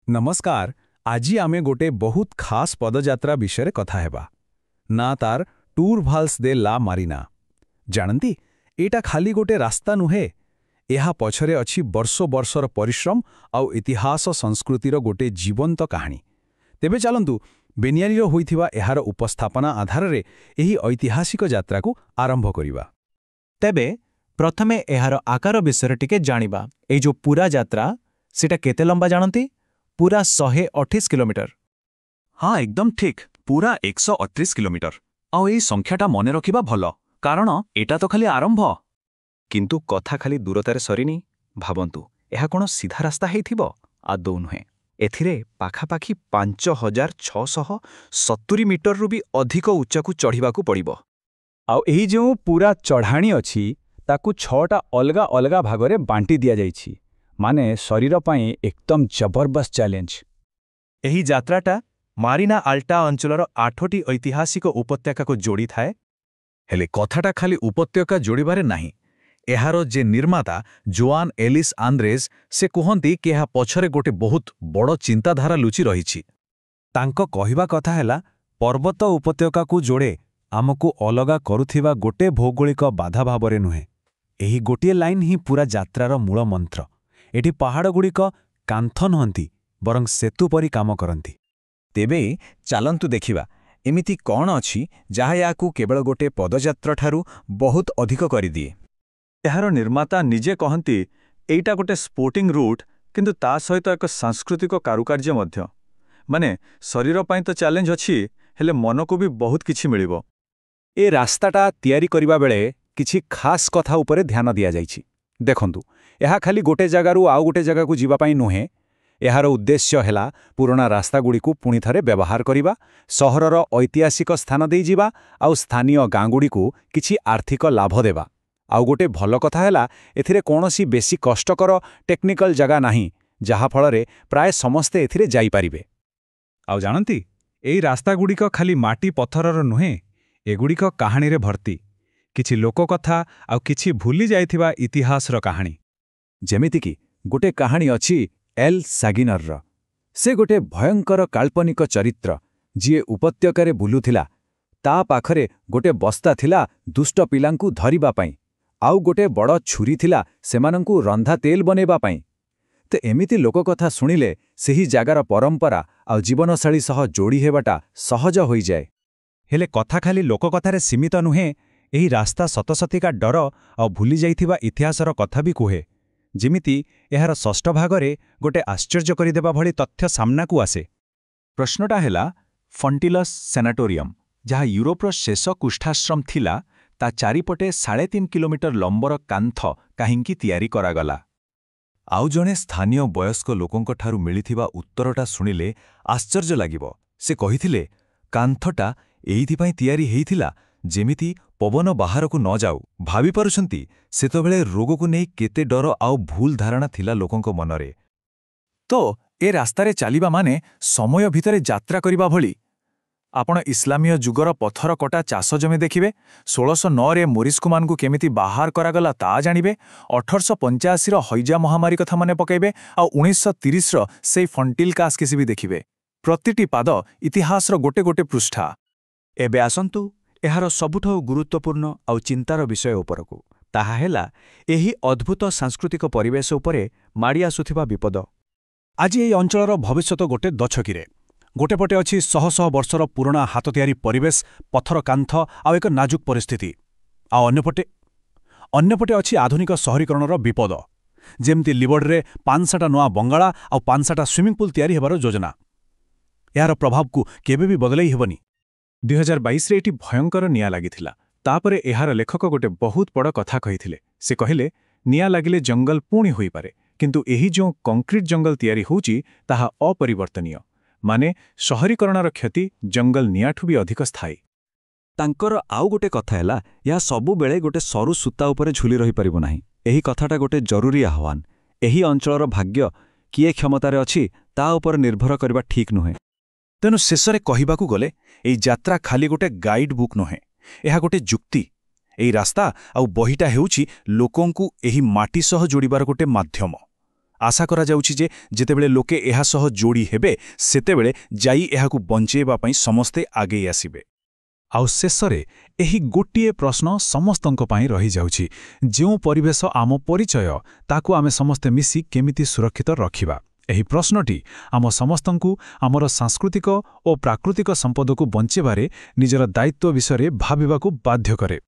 नमस्कार। आज आमे गोटे बहुत खास पदयात्रा विषय कथा हेबा ना तार टूर भाल्स दे ला मारिना। जानती एटा खाली गोटे रास्ता नुहे, एहा पछरे अछि वर्षो वर्षर परिश्रम आउ इतिहास संस्कृतिर गोटे जीवंत कहानी। तेबे चलंतु बेनियानीर होइथिबा एहार उपस्थापना आधार रे एही ऐतिहासिक यात्रा को आरंभ करिबा। तेबे प्रथमे एहार आकार विषय टिके जानिबा। ए जो पूरा यात्रा सेटा केते लंबा जानती? पूरा 128 किलोमीटर। हाँ एकदम ठीक, पूरा 138 किलोमीटर। आउ एई संख्याटा मने रखिबा भलो, कारण एटा तो खाली आरंभ। किंतु कथा खाली दूरतारे सरीनी। भाबंतु एहा कोन सीधा रास्ता हेइथिबो? आदौ नुहे। एथिरे पाखापाखी 5670 मीटर रु भी अधिक उच्चाकू चढ़िबाकू पड़िबो। आउ एही जो पूरा चढ़ाणी अछि ताकू 6टा अलगा अलगा भागरे बांटी दिया जाइछि, माने शरीर पाई एकदम जबरदस्त चैलेंज। एही यात्राटा मारिना आल्टा अंचलर 8टी ऐतिहासिक उपत्यका को जोड़ी थाए। हेले कथाटा खाली उपत्यका जोड़िबारे नाही। एहारो जे निर्माता जोआन एलिस आंद्रेज से कुहंती कि एहा पछरे गोटे बहुत बड़ चिंताधारा लुचि रहिछि। तांको कहिबा कथा हैला पर्वत उपत्यका को जोड़े आमको अलगा करुथिबा गोटे भौगोलिक बाधा भाबरे नुहे। एही गोटे लाइन ही पूरा यात्रार मूल मंत्र। एठी पहाड़ गुड़िक कांथ नहंती बरं सेतु परी काम करंती। तेबे चालंतु देखिबा एमिति कौन अछि जहा याकू केवल गोटे पदयात्रा ठारू बहुत अधिक करिदिए। एहार निर्माता निजे कहंती एइटा गोटे स्पोर्टिंग रूट, किंतु ता सहित एक सांस्कृतिक कारुकार्य मध्य। माने शरीर पाई तो चैलेंज अछि, हेले मन को भी बहुत किछि मिलिबो। ए रास्ताटा तैयारी करिबा बेले किछि खास कथा उपरे ध्यान दिया जाइछि। देखंतु एहा खाली गोटे जगारू आउ गोटे जगह को जीवा पाई नुहे। एहार उद्देश्य हेला पुराना रास्ता गुड़ी को पुणी थरे व्यवहार करिबा, सहरर ऐतिहासिक स्थान देई जीवा आउ स्थानीय गाँ गुड़ी को किछि आर्थिक लाभ देबा। आउ गोटे भल कथा हेला एथिरे कोनोसी बेसी कष्टकर टेक्निकल जगह नाही, जहा फलरे प्राय समस्ते एथिरे जाई पारिबे। आउ जानती एई रास्ता गुड़िक खाली माटी पत्थरर नुहे, एगुड़िक कहानी रे भर्ती। किछि लोक कथा आउ किछि भूली जाइथिबा इतिहासर कहानी। जेमिति कि गोटे कहानी अछि एल सागिनर। से गोटे भयंकर काल्पनिक चरित्र जिए उपत्यकारे बुलुथिला। ता पाखरे गोटे बस्ता थिला दुष्ट पिलांकू धरिबा पाई, आउ गोटे बड़ छुरी थिला सेमानंकू रंधा तेल बनेबा पाई। ते एमिति लोक कथा सुनिले सेही जागार परंपरा आउ जीवनशैली सह जोड़ी हेबाटा सहज होई जाए। हेले कथा खाली लोक कथारे सीमित नुहे, एही रास्ता सतसतिका डर आउ भूली जाइथिबा इतिहासर कथा भी कुहे। जिमिति एहार षष्ठ भागरे गोटे आश्चर्य करिदेबा भली तथ्य सामनाकू आसे। प्रश्नटा हेला फंटिलस सेनाटोरियम, जहा यूरोपर शेष कुष्ठाश्रम थिला, ता चारिपटे 3.5 किलोमीटर लंबर कांथ काहिंकी तैयारी करागला। आउ जणे स्थानीय वयस्क लोकंक ठारू मिलिथिबा उत्तरटा सुनिले आश्चर्य लागिबो। से कहिथिले कांथटा एइथिपाई तैयारी हेइथिला जेमिति पवन बाहरकू न जाऊ। भावी पारुछंती सेतबेले रोगकू नेई केते डर आउ भूल धारणा थिला लोकंक मनरे। तो ए रास्तारे चालिबा माने समय भितरे यात्रा करिबा भली। आपण इस्लामीय जुगर पत्थर कटा चाष जमी देखिबे। 1609 रे मोरिस्कुमान को केमिति बाहर करागला ता जानिबे। 1885 रो हैजा महामारी कथा मने पकाइबे। आ 1930 रो सेई फंटिल कास केसी भी देखिबे। प्रतिटी पाद इतिहास रो गोटे गोटे पृष्ठा। एबे आसंतु एहार सबुठो गुरुत्वपूर्ण आउ चिंतार विषय उपरकू। ताहा हेला एही अद्भुत सांस्कृतिक परिवेश उपरे माड़ी आसुथिबा विपद। आज एई अंचलर भविष्यत गोटे दछकिरे। गोटे पटे अछि शह शह वर्षर पुराना हाथ तैयारी परिवेश, पत्थर कांथ आउ एक नाजुक परिस्थिति। आउ अन्यपटे अछि आधुनिक शहरीकरणर विपद। जेमति लिबर्डरे 500टा नवा बंगाला आउ 500टा स्विमिंग पूल तैयारी हेबार योजना। एहार प्रभाव को केबे भी बदलाई हेबनी। 2022 रे एटी भयंकर निया लागिथिला। तापरे एहार लेखक गोटे बहुत बड़ कथा कहिथिले। से कहिले निया लागिले जंगल पुणी होई पारे, किंतु एही जो कंक्रीट जंगल तैयारी होउची ताहा अपरिवर्तनीय। माने शहरीकरणर क्षति जंगल नियाठू भी अधिक स्थायी। तांकर आउ गोटे कथा हैला या सबु बेले गोटे सरू सूता उपरे झुली रही परिबो नाही। एही कथाटा गोटे जरूरी आह्वान। एही अंचलर भाग्य किए क्षमतारे अछि ता उपर निर्भर करबा ठीक नुहे। तेनु शेषरे कहिबाकू गले एई यात्रा खाली गोटे गाइड बुक नुहे, एहा गोटे जुक्ति। एई रास्ता आउ बहिटा हेउची लोकंकू एही माटी सह जोड़िबार गोटे माध्यम। ଆଶା କରାଯାଉଛି ଯେ ଯେତେବେଳେ ଲୋକେ ଏହା ସହ ଯୋଡ଼ି ହେବେ ସେତେବେଳେ ଯାଇ ଏହାକୁ ବଞ୍ଚେଇବା ପାଇଁ ସମସ୍ତେ ଆଗେଇ ଆସିବେ। ଆଉ ଶେଷରେ ଏହି ଗୋଟିଏ ପ୍ରଶ୍ନ ସମସ୍ତଙ୍କ ପାଇଁ ରହିଯାଉଛି, ଯେଉଁ ପରିବେଶ ଆମ ପରିଚୟ ତାକୁ ଆମେ ସମସ୍ତେ ମିଶି କେମିତି ସୁରକ୍ଷିତ ରଖିବା? ଏହି ପ୍ରଶ୍ନଟି ଆମ ସମସ୍ତଙ୍କୁ ଆମର ସାଂସ୍କୃତିକ ଓ ପ୍ରାକୃତିକ ସମ୍ପଦକୁ ବଞ୍ଚେବାରେ ନିଜର ଦାୟିତ୍ୱ ବିଷୟରେ ଭାବିବାକୁ ବାଧ୍ୟ କରେ।